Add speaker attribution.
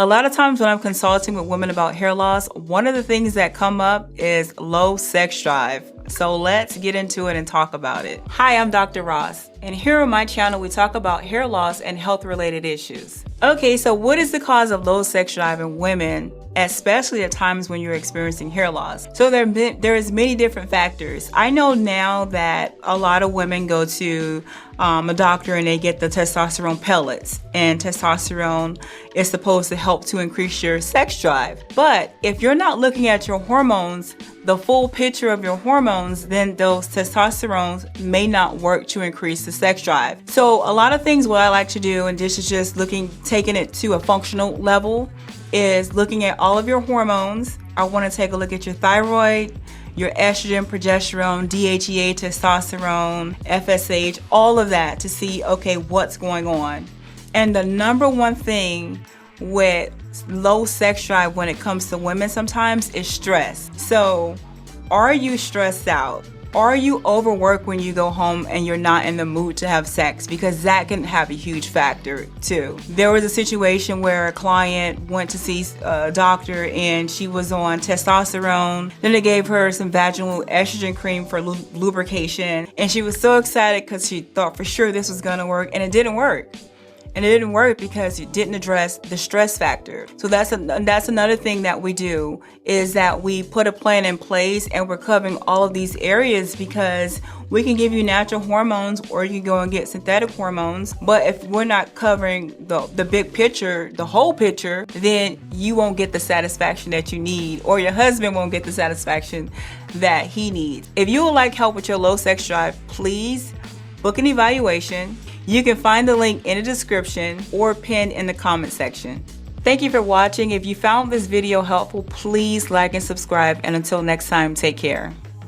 Speaker 1: A lot of times when I'm consulting with women about hair loss, one of the things that come up is low sex drive. So let's get into it and talk about it. Hi, I'm Dr. Ross, and here on my channel we talk about hair loss and health-related issues. Okay, so what is the cause of low sex drive in women, especially at times when you're experiencing hair loss? So there is many different factors. I know now that a lot of women go to a doctor and they get the testosterone pellets, and testosterone is supposed to help to increase your sex drive. But if you're not looking at your hormones, the full picture of your hormones, then those testosterones may not work to increase the sex drive. So a lot of things what I like to do, and this is just taking it to a functional level, is looking at all of your hormones. I want to take a look at your thyroid, your estrogen, progesterone, DHEA, testosterone, FSH, all of that to see, okay, what's going on. And the number one thing with low sex drive when it comes to women sometimes is stress. So are you stressed out? Are you overworked when you go home and you're not in the mood to have sex? Because that can have a huge factor too. There was a situation where a client went to see a doctor and she was on testosterone. Then they gave her some vaginal estrogen cream for lubrication. And she was so excited because she thought for sure this was gonna work, and it didn't work. And it didn't work because it didn't address the stress factor. So that's another thing that we do, is that we put a plan in place and we're covering all of these areas, because we can give you natural hormones or you can go and get synthetic hormones. But if we're not covering the big picture, the whole picture, then you won't get the satisfaction that you need, or your husband won't get the satisfaction that he needs. If you would like help with your low sex drive, please book an evaluation. You can find the link in the description or pinned in the comment section. Thank you for watching. If you found this video helpful, please like and subscribe. And until next time, take care.